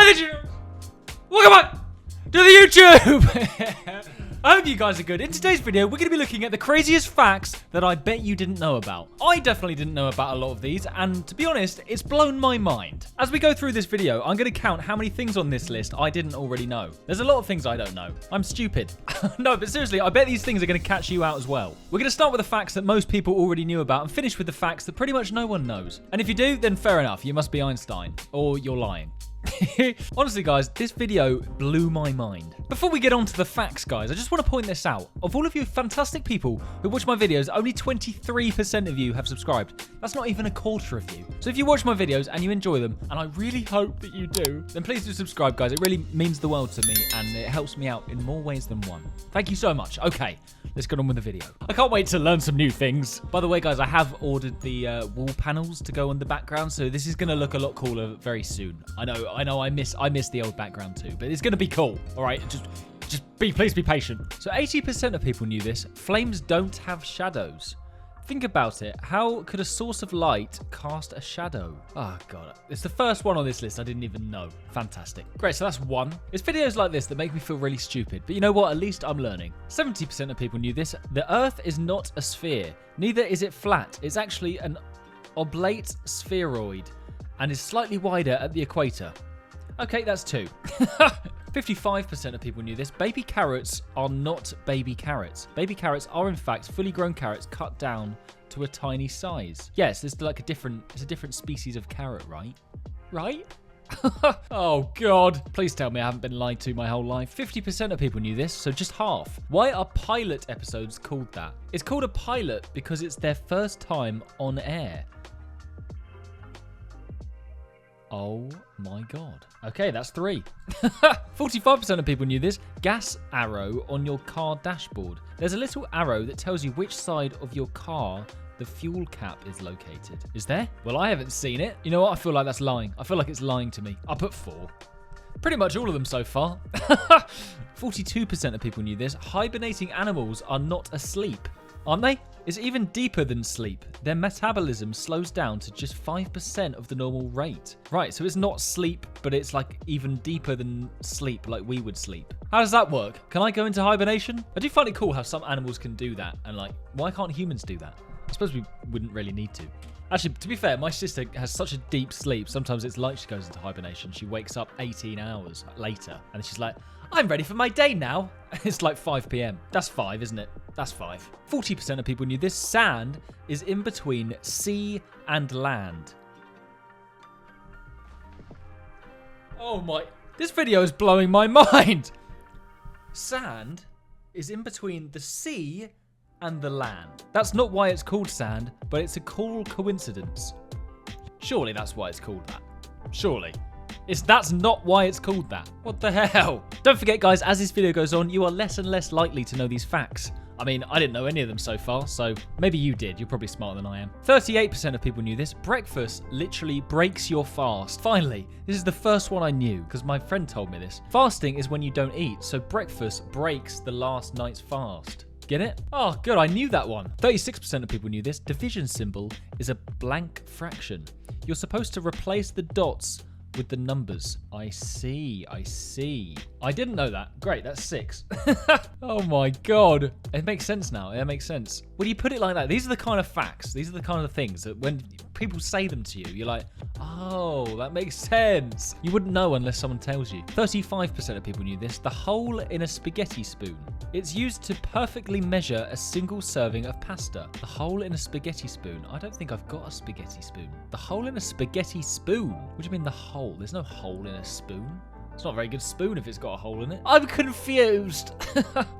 Hi there, welcome back to the YouTube. I hope you guys are good. In today's video, we're going to be looking at the craziest facts that I bet you didn't know about. I definitely didn't know about a lot of these, and to be honest, it's blown my mind. As we go through this video, I'm going to count how many things on this list I didn't already know. There's a lot of things I don't know. I'm stupid. No, but seriously, I bet these things are going to catch you out as well. We're going to start with the facts that most people already knew about and finish with the facts that pretty much no one knows. And if you do, then fair enough. You must be Einstein, or you're lying. Honestly, guys, this video blew my mind. Before we get on to the facts, guys, I just want to point this out. Of all of you fantastic people who watch my videos, only 23% of you have subscribed. That's not even a quarter of you. So if you watch my videos and you enjoy them, and I really hope that you do, then please do subscribe, guys. It really means the world to me, and it helps me out in more ways than one. Thank you so much. Okay, let's get on with the video. I can't wait to learn some new things. By the way, guys, I have ordered the wall panels to go on the background, so this is going to look a lot cooler very soon. I know, I miss the old background too, but it's going to be cool. All right, please be patient. So 80% of people knew this. Flames don't have shadows. Think about it. How could a source of light cast a shadow? Oh, God. It's the first one on this list I didn't even know. Fantastic. Great, so that's one. It's videos like this that make me feel really stupid. But you know what? At least I'm learning. 70% of people knew this. The Earth is not a sphere. Neither is it flat. It's actually an oblate spheroid and is slightly wider at the equator. Okay, that's two. 55% of people knew this. Baby carrots are not baby carrots. Baby carrots are in fact fully grown carrots cut down to a tiny size. Yes, it's like it's a different species of carrot, right? Right? Oh, God. Please tell me I haven't been lied to my whole life. 50% of people knew this, so just half. Why are pilot episodes called that? It's called a pilot because it's their first time on air. Oh my God. Okay, that's three. 45% of people knew this. Gas arrow on your car dashboard. There's a little arrow that tells you which side of your car the fuel cap is located. Is there? Well, I haven't seen it. You know what? I feel like that's lying. I feel like it's lying to me. I'll put 4. Pretty much all of them so far. 42% of people knew this. Hibernating animals are not asleep. Aren't they? It's even deeper than sleep. Their metabolism slows down to just 5% of the normal rate. Right, so it's not sleep, but it's like even deeper than sleep, like we would sleep. How does that work? Can I go into hibernation? I do find it cool how some animals can do that, and like, why can't humans do that? I suppose we wouldn't really need to. Actually, to be fair, my sister has such a deep sleep. Sometimes it's like she goes into hibernation. She wakes up 18 hours later, and she's like, I'm ready for my day now. It's like 5 p.m. That's 5, isn't it? That's 5. 40% of people knew this. Sand is in between sea and land. Oh my... This video is blowing my mind. Sand is in between the sea and the land. That's not why it's called sand, but it's a cool coincidence. Surely that's why it's called that. Surely. That's not why it's called that. What the hell? Don't forget, guys, as this video goes on, you are less and less likely to know these facts. I mean, I didn't know any of them so far, so maybe you did. You're probably smarter than I am. 38% of people knew this. Breakfast literally breaks your fast. Finally, this is the first one I knew because my friend told me this. Fasting is when you don't eat, so breakfast breaks the last night's fast. Get it? Oh, good. I knew that one. 36% of people knew this. Division symbol is a blank fraction. You're supposed to replace the dots with the numbers. I see. I didn't know that. Great, that's 6. Oh my God. It makes sense now. It makes sense. When you put it like that, these are the kind of facts. These are the kind of things that when people say them to you, you're like, oh, that makes sense. You wouldn't know unless someone tells you. 35% of people knew this. The hole in a spaghetti spoon. It's used to perfectly measure a single serving of pasta. The hole in a spaghetti spoon. I don't think I've got a spaghetti spoon. The hole in a spaghetti spoon? What do you mean the hole? There's no hole in a spoon. It's not a very good spoon if it's got a hole in it. I'm confused.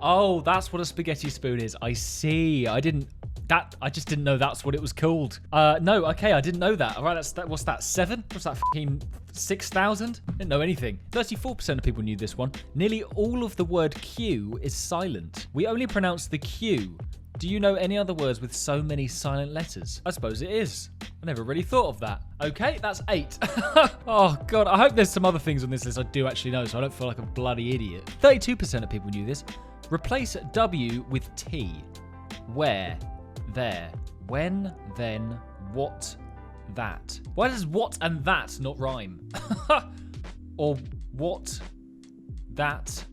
Oh, that's what a spaghetti spoon is. I see. I just didn't know that's what it was called. No, okay, I didn't know that. All right, what's that, 7? What's that, fucking 6,000? Didn't know anything. 34% of people knew this one. Nearly all of the word Q is silent. We only pronounce the Q. Do you know any other words with so many silent letters? I suppose it is. I never really thought of that. Okay, that's 8. Oh, God, I hope there's some other things on this list I do actually know so I don't feel like a bloody idiot. 32% of people knew this. Replace W with T. Where, there, when, then, what, that. Why does what and that not rhyme? Or what that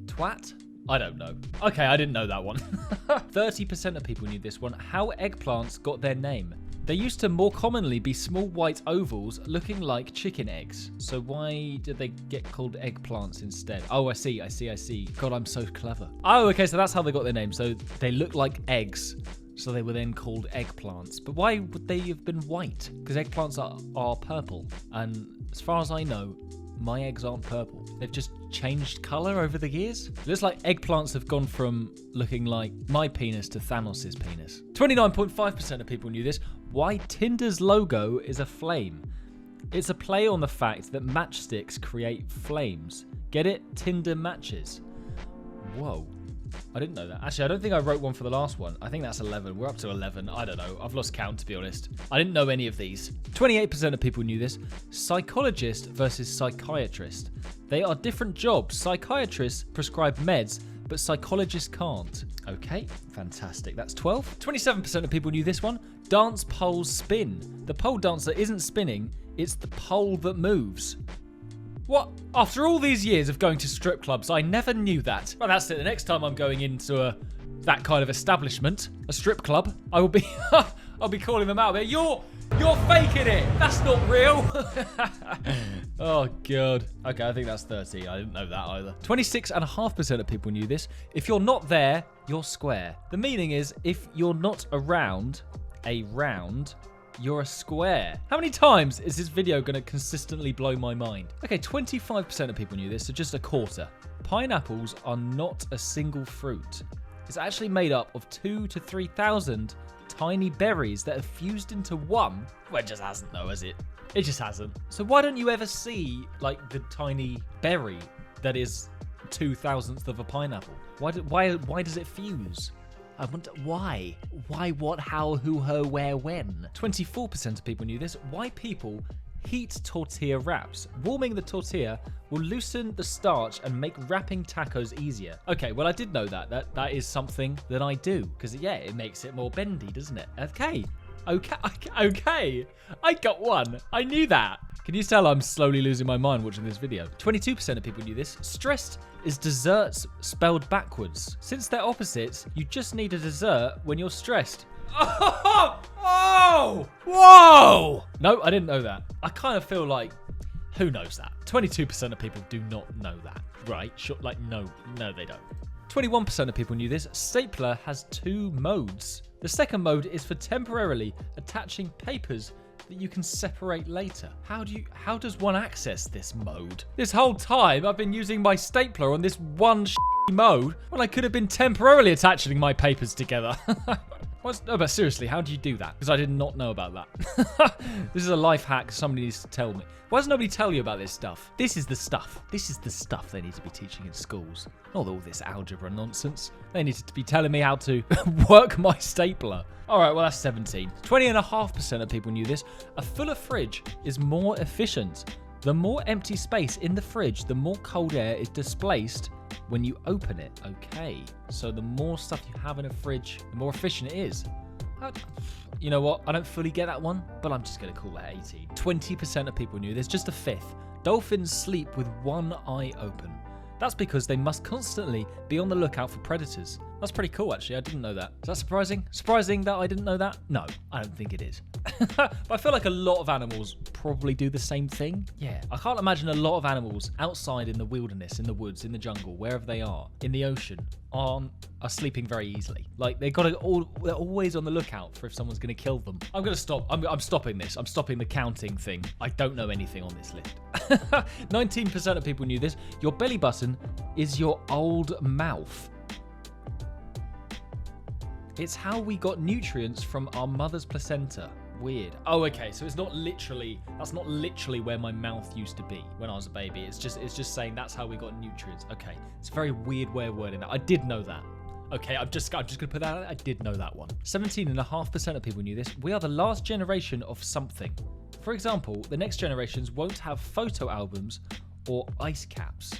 twat? I don't know. Okay, I didn't know that one. 30% of people knew this one. How eggplants got their name. They used to more commonly be small white ovals looking like chicken eggs. So why did they get called eggplants instead? Oh, I see. God, I'm so clever. Oh, okay, so that's how they got their name. So they look like eggs. So they were then called eggplants. But why would they have been white? Because eggplants are purple. And as far as I know, my eggs aren't purple. They've just changed color over the years. It looks like eggplants have gone from looking like my penis to Thanos' penis. 29.5% of people knew this. Why Tinder's logo is a flame. It's a play on the fact that matchsticks create flames. Get it? Tinder matches. Whoa. I didn't know that. Actually, I don't think I wrote one for the last one. I think that's 11. We're up to 11. I don't know. I've lost count, to be honest. I didn't know any of these. 28% of people knew this. Psychologist versus psychiatrist. They are different jobs. Psychiatrists prescribe meds, but psychologists can't. Okay, fantastic. That's 12. 27% of people knew this one. Dance poles spin. The pole dancer isn't spinning. It's the pole that moves. What? After all these years of going to strip clubs, I never knew that. Well, that's it. The next time I'm going into that kind of establishment, a strip club, I will be I'll be calling them out there. You're faking it. That's not real. Oh god. Okay, I think that's 30. I didn't know that either. 26.5% of people knew this. If you're not there, you're square. The meaning is if you're not around a round, you're a square. How many times is this video going to consistently blow my mind? Okay, 25% of people knew this, so just a quarter. Pineapples are not a single fruit. It's actually made up of 2,000 to 3,000 tiny berries that are fused into one. Well, it just hasn't though, has it? It just hasn't. So why don't you ever see like the tiny berry that is 2,000th of a pineapple? Why does it fuse? I wonder why. Why, what, how, who, her, where, when? 24% of people knew this. Why people heat tortilla wraps. Warming the tortilla will loosen the starch and make wrapping tacos easier. Okay, well, I did know that. That is something that I do. Because, yeah, it makes it more bendy, doesn't it? Okay. I got one. I knew that. Can you tell I'm slowly losing my mind watching this video? 22% of people knew this. Stressed is desserts spelled backwards. Since they're opposites, you just need a dessert when you're stressed. Oh! Whoa! No, I didn't know that. I kind of feel like, who knows that? 22% of people do not know that, right? Sure, like, no, they don't. 21% of people knew this. Stapler has 2 modes. The second mode is for temporarily attaching papers that you can separate later. How does one access this mode? This whole time I've been using my stapler on this one mode when I could have been temporarily attaching my papers together. No, but seriously, how do you do that? Because I did not know about that. This is a life hack somebody needs to tell me. Why does nobody tell you about this stuff? This is the stuff. This is the stuff they need to be teaching in schools. Not all this algebra nonsense. They need to be telling me how to work my stapler. All right, well, that's 17. 20.5% of people knew this. A fuller fridge is more efficient. The more empty space in the fridge, the more cold air is displaced when you open it. Okay, so the more stuff you have in a fridge, the more efficient it is. You know what? I don't fully get that one, but I'm just going to call that 18. 20% of people knew this. Just a fifth. Dolphins sleep with one eye open. That's because they must constantly be on the lookout for predators. That's pretty cool, actually. I didn't know that. Is that surprising? Surprising that I didn't know that? No, I don't think it is. But I feel like a lot of animals probably do the same thing. Yeah, I can't imagine a lot of animals outside in the wilderness, in the woods, in the jungle, wherever they are, in the ocean, are sleeping very easily. Like, they're always on the lookout for if someone's going to kill them. I'm going to stop. I'm stopping this. I'm stopping the counting thing. I don't know anything on this list. 19% of people knew this. Your belly button is your old mouth. It's how we got nutrients from our mother's placenta. Weird. Oh, okay. So it's not literally. That's not literally where my mouth used to be when I was a baby. It's just saying that's how we got nutrients. Okay. It's a very weird way of wording that. I did know that. Okay, I'm just gonna put that out. I did know that one. 17.5% of people knew this. We are the last generation of something. For example, the next generations won't have photo albums or ice caps.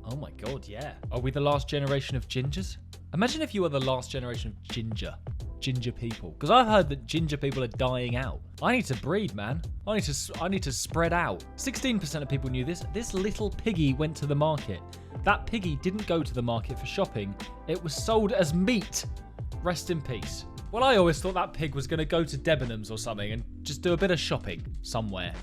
Oh my god, yeah. Are we the last generation of gingers? Imagine if you were the last generation of ginger. ginger people? Because I've heard that ginger people are dying out. I need to breed, man. I need to spread out. 16% of people knew this. This little piggy went to the market. That piggy didn't go to the market for shopping. It was sold as meat. Rest in peace. Well, I always thought that pig was going to go to Debenhams or something and just do a bit of shopping somewhere.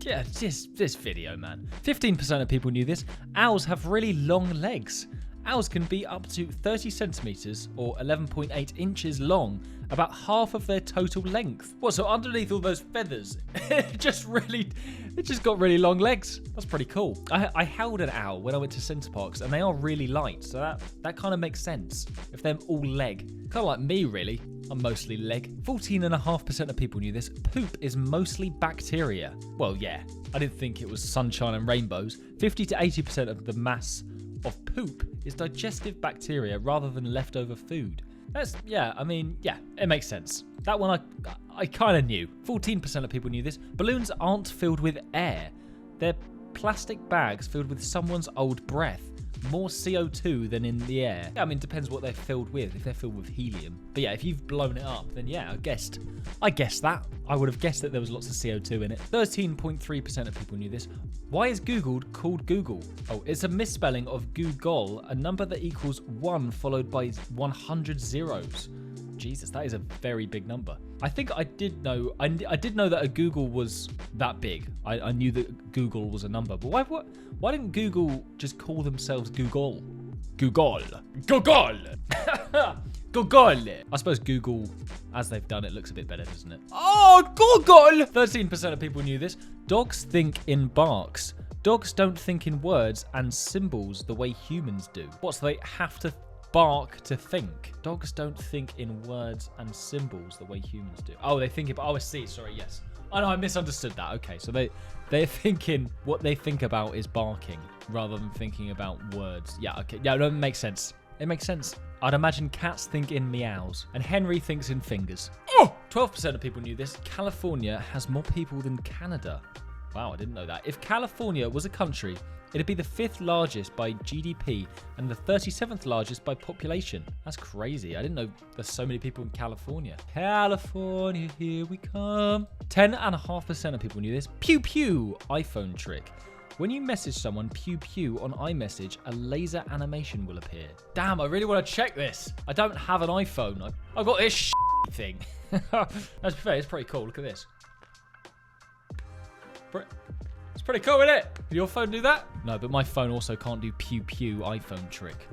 Yeah, just this video, man. 15% of people knew this. Owls have really long legs. Owls can be up to 30 centimeters or 11.8 inches long, about half of their total length. What, so underneath all those feathers, it just got really long legs. That's pretty cool. I held an owl when I went to Center Parcs, and they are really light, so that kind of makes sense. If they're all leg. Kind of like me, really. I'm mostly leg. 14.5% of people knew this. Poop is mostly bacteria. Well, yeah, I didn't think it was sunshine and rainbows. 50 to 80% of the mass of poop is digestive bacteria rather than leftover food. It makes sense. That one I kind of knew. 14% of people knew this. Balloons aren't filled with air. They're plastic bags filled with someone's old breath. More CO2 than in the air. I mean, it depends what they're filled with. If they're filled with helium. But yeah, if you've blown it up, then yeah, I guessed that. I would have guessed that there was lots of CO2 in it. 13.3% of people knew this. Why is Google called Google? Oh, it's a misspelling of Google, a number that equals 1 followed by 100 zeros. Jesus, that is a very big number. I think I did know that a Google was that big. I knew that Google was a number, but why didn't Google just call themselves Google? Google. Google. I suppose Google, as they've done it, looks a bit better, doesn't it? Oh, Google! 13% of people knew this. Dogs think in barks. Dogs don't think in words and symbols the way humans do. What, so they have to bark to think? Dogs don't think in words and symbols the way humans do. Oh, they think about... Oh, I see. Sorry, yes. Oh, no, I misunderstood that. Okay, so they're thinking... What they think about is barking rather than thinking about words. Yeah, okay. Yeah, no, it makes sense. It makes sense. I'd imagine cats think in meows, and Henry thinks in fingers. Oh! 12% of people knew this. California has more people than Canada. Wow, I didn't know that. If California was a country, it'd be the 5th largest by GDP and the 37th largest by population. That's crazy. I didn't know there's so many people in California. California, here we come. 10.5% of people knew this. Pew pew iPhone trick. When you message someone pew pew on iMessage, a laser animation will appear. Damn, I really want to check this. I don't have an iPhone. I've got this thing. That's fair. It's pretty cool. Look at this. It's pretty cool, isn't it? Can your phone do that? No, but my phone also can't do pew pew iPhone trick.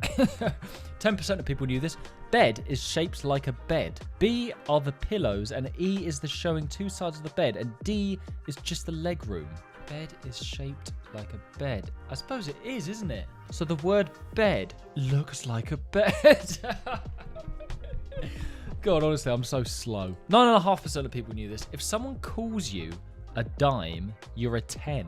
10% of people knew this. Bed is shaped like a bed. B are the pillows, and E is the showing 2 sides of the bed, and D is just the leg room. Bed is shaped like a bed. I suppose it is, isn't it? So the word bed looks like a bed. God, honestly, I'm so slow. 9.5% of people knew this. If someone calls you a dime, you're a 10.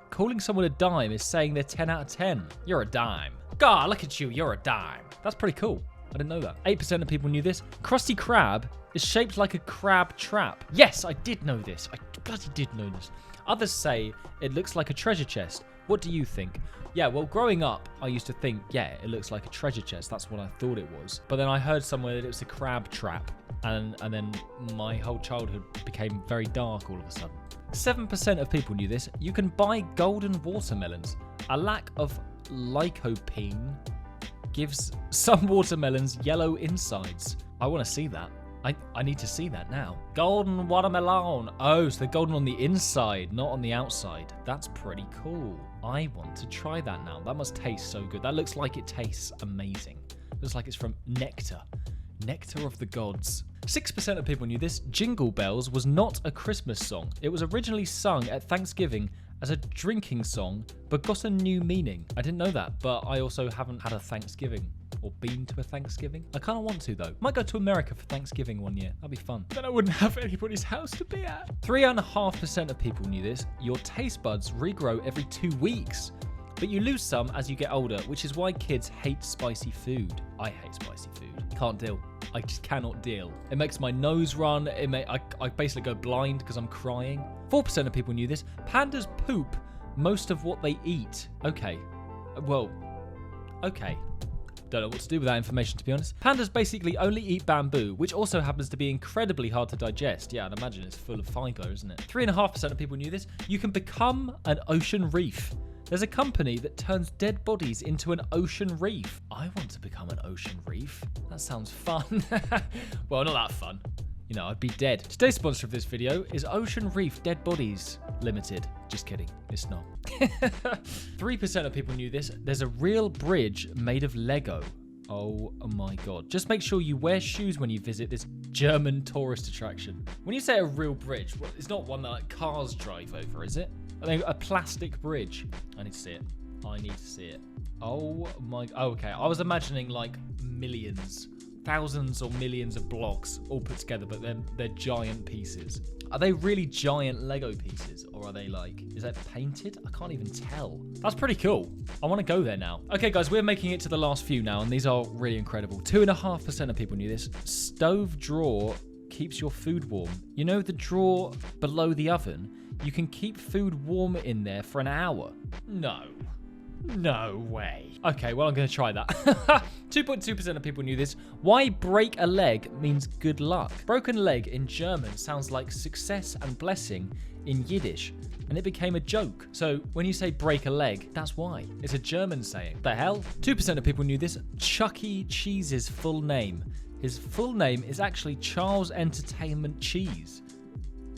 Calling someone a dime is saying they're 10 out of 10. You're a dime. God, look at you. You're a dime. That's pretty cool. I didn't know that. 8% of people knew this. Krusty Krab is shaped like a crab trap. Yes, I did know this. I bloody did know this. Others say it looks like a treasure chest. What do you think? Yeah, well, growing up, I used to think, yeah, it looks like a treasure chest. That's what I thought it was. But then I heard somewhere that it was a crab trap. And then my whole childhood became very dark all of a sudden. 7% of people knew this. You can buy golden watermelons. A lack of lycopene gives some watermelons yellow insides. I want to see that. I need to see that now. Golden watermelon. Oh, so they're golden on the inside, not on the outside. That's pretty cool. I want to try that now. That must taste so good. That looks like it tastes amazing. Looks like it's from Nectar. Nectar of the gods. 6% of people knew this. Jingle Bells was not a Christmas song. It was originally sung at Thanksgiving as a drinking song, but got a new meaning. I didn't know that, but I also haven't had a Thanksgiving or been to a Thanksgiving. I kind of want to, though. Might go to America for Thanksgiving one year. That'd be fun. Then I wouldn't have anybody's house to be at. 3.5% of people knew this. Your taste buds regrow every 2 weeks, but you lose some as you get older, which is why kids hate spicy food. I hate spicy food. Can't deal. I just cannot deal. It makes my nose run. I basically go blind because I'm crying. 4% of people knew this. Pandas poop most of what they eat. Okay. Well, okay. Don't know what to do with that information, to be honest. Pandas basically only eat bamboo, which also happens to be incredibly hard to digest. Yeah, I'd imagine it's full of fiber, isn't it? 3.5% of people knew this. You can become an ocean reef. There's a company that turns dead bodies into an ocean reef. I want to become an ocean reef. That sounds fun. Well, not that fun. You know, I'd be dead. Today's sponsor of this video is Ocean Reef Dead Bodies Limited. Just kidding, it's not. 3% of people knew this. There's a real bridge made of Lego. Oh my god. Just make sure you wear shoes when you visit this German tourist attraction. When you say a real bridge, well, it's not one that like cars drive over, is it? I think a plastic bridge. I need to see it. I need to see it. Oh my... Oh, okay. I was imagining like millions, thousands or millions of blocks all put together, but they're giant pieces. Are they really giant Lego pieces, or are they like, is that painted? I can't even tell. That's pretty cool. I want to go there now. Okay, guys, we're making it to the last few now, and these are really incredible. 2.5% of people knew this. Stove drawer keeps your food warm. You know the drawer below the oven? You can keep food warm in there for an hour. No. No way. Okay, well, I'm going to try that. 2.2% of people knew this. Why break a leg means good luck. Broken leg in German sounds like success and blessing in Yiddish, and it became a joke. So when you say break a leg, that's why. It's a German saying. The hell? 2% of people knew this. Chuck E. Cheese's full name. His full name is actually Charles Entertainment Cheese.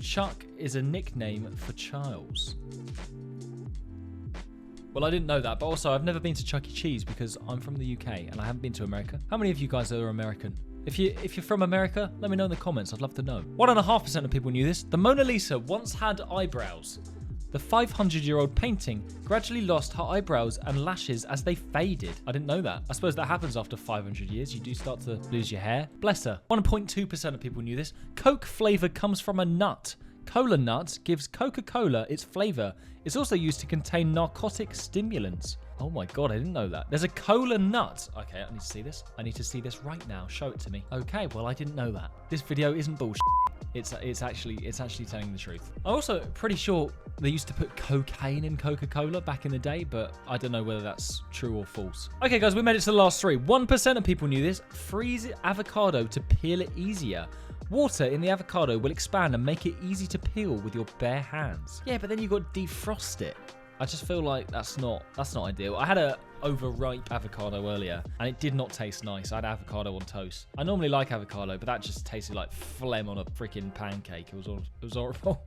Chuck is a nickname for Charles. Well, I didn't know that, but also I've never been to Chuck E. Cheese because I'm from the UK and I haven't been to America. How many of you guys are American? If you're from America, let me know in the comments. I'd love to know. 1.5% of people knew this. The Mona Lisa once had eyebrows. The 500-year-old painting gradually lost her eyebrows and lashes as they faded. I didn't know that. I suppose that happens after 500 years. You do start to lose your hair. Bless her. 1.2% of people knew this. Coke flavor comes from a nut. Cola nut gives Coca-Cola its flavor. It's also used to contain narcotic stimulants. Oh my god, I didn't know that. There's a cola nut. Okay, I need to see this. I need to see this right now. Show it to me. Okay, well, I didn't know that. This video isn't bullshit. It's actually telling the truth. I'm also pretty sure they used to put cocaine in Coca-Cola back in the day, but I don't know whether that's true or false. Okay, guys, we made it to the last three. 1% of people knew this. Freeze avocado to peel it easier. Water in the avocado will expand and make it easy to peel with your bare hands. Yeah, but then you got to defrost it. I just feel like that's not ideal. I had a overripe avocado earlier and it did not taste nice. I had avocado on toast. I normally like avocado, but that just tasted like phlegm on a freaking pancake. It was horrible.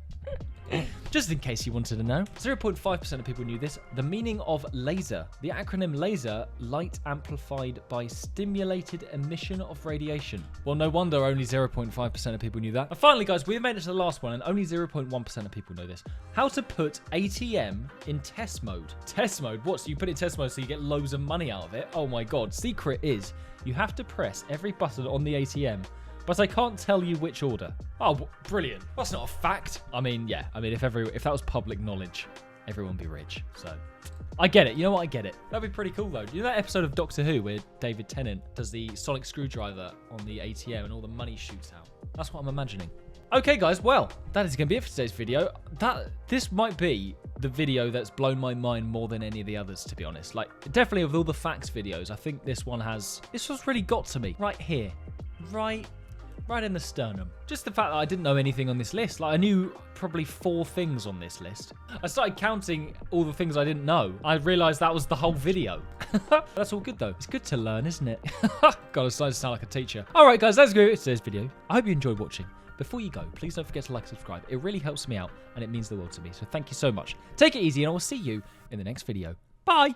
Just in case you wanted to know. 0.5% of people knew this. The meaning of laser. The acronym laser, light amplified by stimulated emission of radiation. Well, no wonder only 0.5% of people knew that. And finally, guys, we've made it to the last one and only 0.1% of people know this. How to put ATM in test mode. Test mode? What? So you put it in test mode so you get loads of money out of it? Oh my god. Secret is you have to press every button on the ATM, but I can't tell you which order. Oh, brilliant. That's not a fact. I mean, yeah. I mean, if that was public knowledge, everyone would be rich. So, I get it. You know what? I get it. That'd be pretty cool, though. You know that episode of Doctor Who where David Tennant does the sonic screwdriver on the ATM and all the money shoots out? That's what I'm imagining. Okay, guys. Well, that is going to be it for today's video. This might be the video that's blown my mind more than any of the others, to be honest. Like, definitely of all the facts videos, I think this one's really got to me. Right here. Right in the sternum. Just the fact that I didn't know anything on this list. Like, I knew probably 4 things on this list. I started counting all the things I didn't know. I realized that was the whole video. That's all good, though. It's good to learn, isn't it? God, I started to sound like a teacher. All right, guys, that's good for today's video. I hope you enjoyed watching. Before you go, please don't forget to like and subscribe. It really helps me out, and it means the world to me. So thank you so much. Take it easy, and I will see you in the next video. Bye!